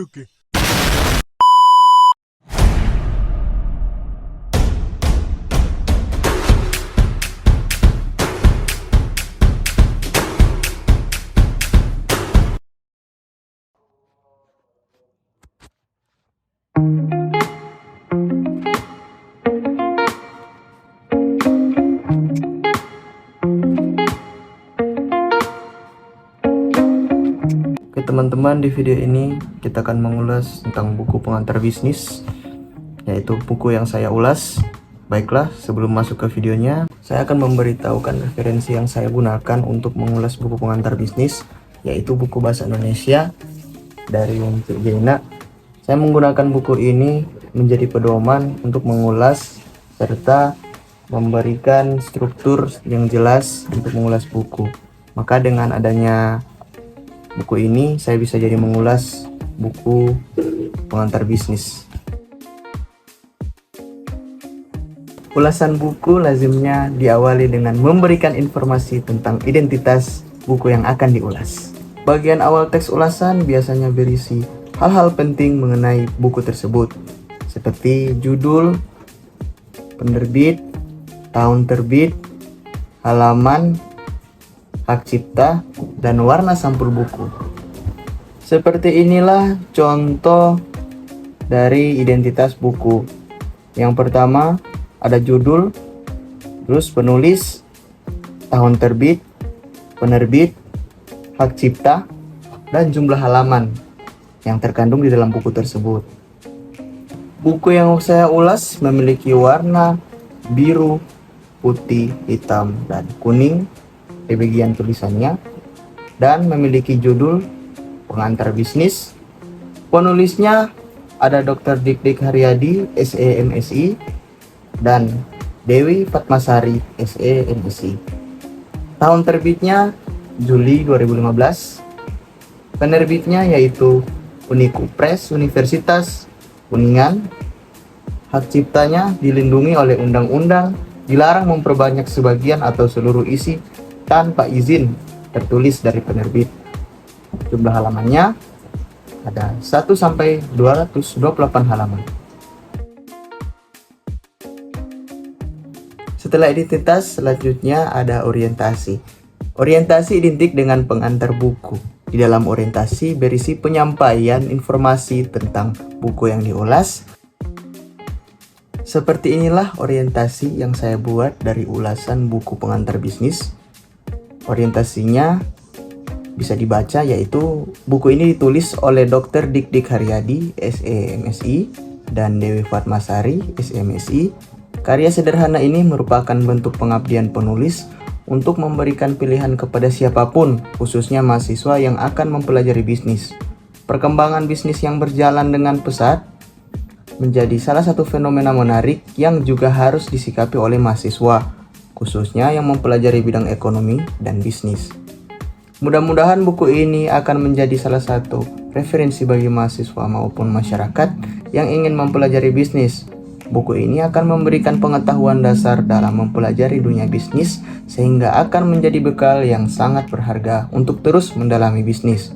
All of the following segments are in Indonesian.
okay. Oke teman-teman, di video ini kita akan mengulas tentang buku pengantar bisnis, yaitu buku yang saya ulas. Baiklah, sebelum masuk ke videonya, saya akan memberitahukan referensi yang saya gunakan untuk mengulas buku pengantar bisnis, yaitu buku bahasa Indonesia dari Untuk Jaina. Saya menggunakan buku ini menjadi pedoman untuk mengulas serta memberikan struktur yang jelas untuk mengulas buku. Maka dengan adanya buku ini, saya bisa jadi mengulas buku pengantar bisnis. Ulasan buku lazimnya diawali dengan memberikan informasi tentang identitas buku yang akan diulas. Bagian awal teks ulasan biasanya berisi hal-hal penting mengenai buku tersebut, seperti judul, penerbit, tahun terbit, halaman, hak cipta, dan warna sampul buku. Seperti inilah contoh dari identitas buku. Yang pertama ada judul, terus penulis, tahun terbit, penerbit, hak cipta, dan jumlah halaman yang terkandung di dalam buku tersebut. Buku yang saya ulas memiliki warna biru, putih, hitam, dan kuning di bagian tulisannya, dan memiliki judul pengantar bisnis. Penulisnya ada Dr. Dik Haryadi, SE MSI, dan Dewi Fatmasari, SE MSI. Tahun terbitnya Juli 2015. Penerbitnya yaitu Uniku Press Universitas Kuningan. Hak ciptanya dilindungi oleh undang-undang, dilarang memperbanyak sebagian atau seluruh isi tanpa izin tertulis dari penerbit. Jumlah halamannya ada 1 sampai 228 halaman. Setelah identitas, selanjutnya ada orientasi. Orientasi identik dengan pengantar buku. Di dalam orientasi berisi penyampaian informasi tentang buku yang diulas. Seperti inilah orientasi yang saya buat dari ulasan buku pengantar bisnis. Orientasinya bisa dibaca, yaitu buku ini ditulis oleh Dr. Dik Haryadi, SE MSI, dan Dewi Fatmasari, SMSI. Karya sederhana ini merupakan bentuk pengabdian penulis untuk memberikan pilihan kepada siapapun, khususnya mahasiswa yang akan mempelajari bisnis. Perkembangan bisnis yang berjalan dengan pesat menjadi salah satu fenomena menarik yang juga harus disikapi oleh mahasiswa, khususnya yang mempelajari bidang ekonomi dan bisnis. Mudah-mudahan buku ini akan menjadi salah satu referensi bagi mahasiswa maupun masyarakat yang ingin mempelajari bisnis. Buku ini akan memberikan pengetahuan dasar dalam mempelajari dunia bisnis, sehingga akan menjadi bekal yang sangat berharga untuk terus mendalami bisnis.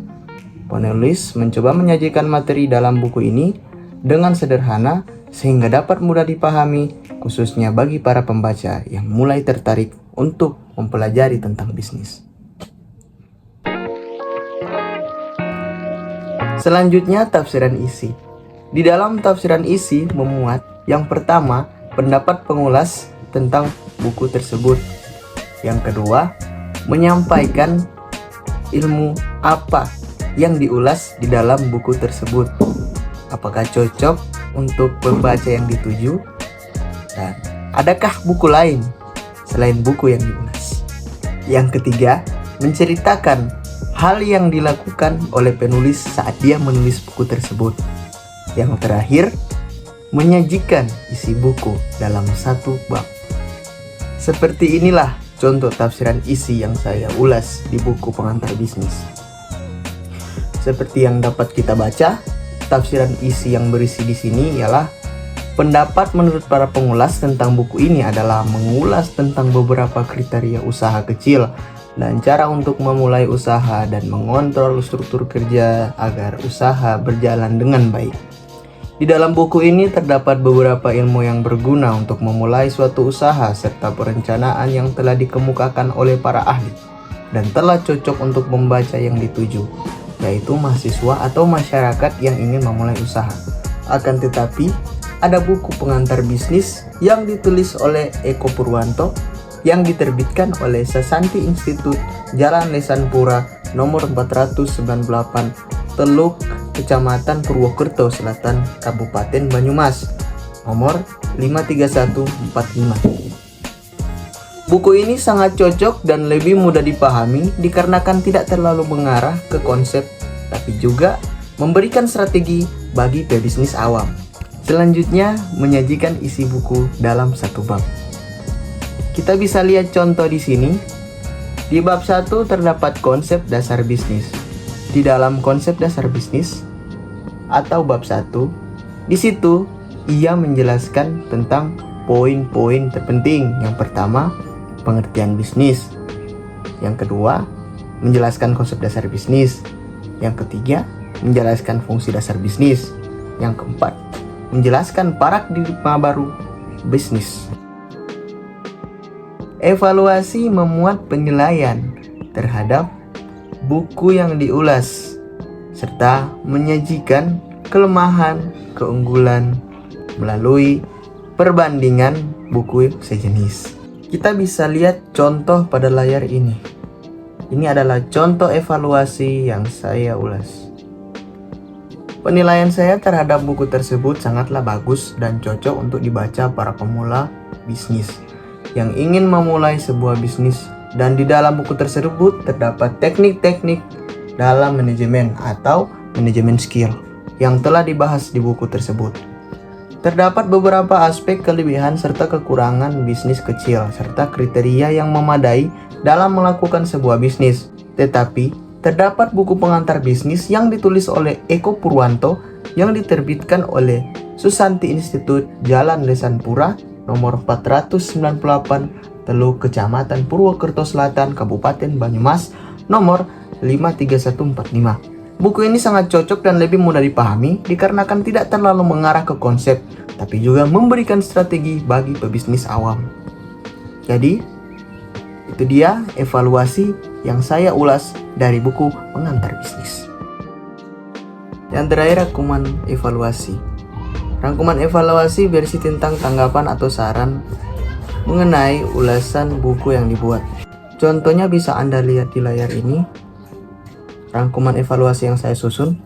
Penulis mencoba menyajikan materi dalam buku ini dengan sederhana sehingga dapat mudah dipahami, khususnya bagi para pembaca yang mulai tertarik untuk mempelajari tentang bisnis. Selanjutnya, tafsiran isi. Di dalam tafsiran isi memuat yang pertama, pendapat pengulas tentang buku tersebut. Yang kedua, menyampaikan ilmu apa yang diulas di dalam buku tersebut. Apakah cocok untuk pembaca yang dituju? Dan adakah buku lain selain buku yang diulas? Yang ketiga, menceritakan hal yang dilakukan oleh penulis saat dia menulis buku tersebut. Yang terakhir, menyajikan isi buku dalam satu bab. Seperti inilah contoh tafsiran isi yang saya ulas di buku pengantar bisnis. Seperti yang dapat kita baca, tafsiran isi yang berisi di sini ialah pendapat menurut para pengulas tentang buku ini adalah mengulas tentang beberapa kriteria usaha kecil dan cara untuk memulai usaha dan mengontrol struktur kerja agar usaha berjalan dengan baik. Di dalam buku ini terdapat beberapa ilmu yang berguna untuk memulai suatu usaha serta perencanaan yang telah dikemukakan oleh para ahli dan telah cocok untuk membaca yang dituju, yaitu mahasiswa atau masyarakat yang ingin memulai usaha. Akan tetapi, ada buku pengantar bisnis yang ditulis oleh Eko Purwanto yang diterbitkan oleh Sasanti Institut Jalan Lesanpura nomor 498 Teluk, Kecamatan Purwokerto Selatan, Kabupaten Banyumas, nomor 53145. Buku ini sangat cocok dan lebih mudah dipahami dikarenakan tidak terlalu mengarah ke konsep, tapi juga memberikan strategi bagi pebisnis awam. Selanjutnya, menyajikan isi buku dalam satu bab. Kita bisa lihat contoh di sini. Di bab 1 terdapat konsep dasar bisnis. Di dalam konsep dasar bisnis atau bab 1, di situ ia menjelaskan tentang poin-poin terpenting. Yang pertama, pengertian bisnis. Yang kedua, menjelaskan konsep dasar bisnis. Yang ketiga, menjelaskan fungsi dasar bisnis. Yang keempat, menjelaskan paradigma baru bisnis. Evaluasi memuat penilaian terhadap buku yang diulas serta menyajikan kelemahan, keunggulan melalui perbandingan buku sejenis. Kita bisa lihat contoh pada layar ini. Ini adalah contoh evaluasi yang saya ulas. Penilaian saya terhadap buku tersebut sangatlah bagus dan cocok untuk dibaca para pemula bisnis yang ingin memulai sebuah bisnis, dan di dalam buku tersebut terdapat teknik-teknik dalam manajemen atau manajemen skill yang telah dibahas di buku tersebut. Terdapat beberapa aspek kelebihan serta kekurangan bisnis kecil serta kriteria yang memadai dalam melakukan sebuah bisnis. Tetapi terdapat buku pengantar bisnis yang ditulis oleh Eko Purwanto yang diterbitkan oleh Susanti Institut Jalan Lesanpura nomor 498 Teluk, Kecamatan Purwokerto Selatan, Kabupaten Banyumas, nomor 53145. Buku ini sangat cocok dan lebih mudah dipahami dikarenakan tidak terlalu mengarah ke konsep, tapi juga memberikan strategi bagi pebisnis awam. Jadi, itu dia evaluasi yang saya ulas dari buku pengantar bisnis. Yang terakhir, rangkuman evaluasi. Rangkuman evaluasi berisi tentang tanggapan atau saran mengenai ulasan buku yang dibuat. Contohnya bisa Anda lihat di layar ini. Rangkuman evaluasi yang saya susun.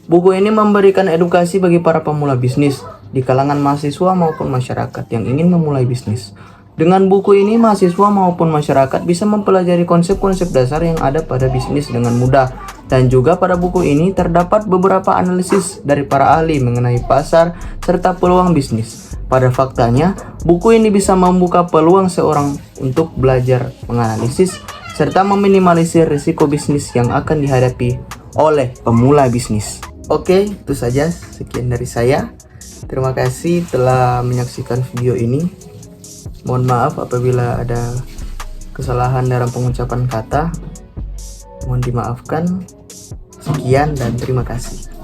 Buku ini memberikan edukasi bagi para pemula bisnis di kalangan mahasiswa maupun masyarakat yang ingin memulai bisnis. Dengan buku ini, mahasiswa maupun masyarakat bisa mempelajari konsep-konsep dasar yang ada pada bisnis dengan mudah. Dan juga pada buku ini terdapat beberapa analisis dari para ahli mengenai pasar serta peluang bisnis. Pada faktanya, buku ini bisa membuka peluang seorang untuk belajar menganalisis serta meminimalisir risiko bisnis yang akan dihadapi oleh pemula bisnis. Oke, itu saja. Sekian dari saya. Terima kasih telah menyaksikan video ini. Mohon maaf apabila ada kesalahan dalam pengucapan kata. Mohon dimaafkan. Sekian dan terima kasih.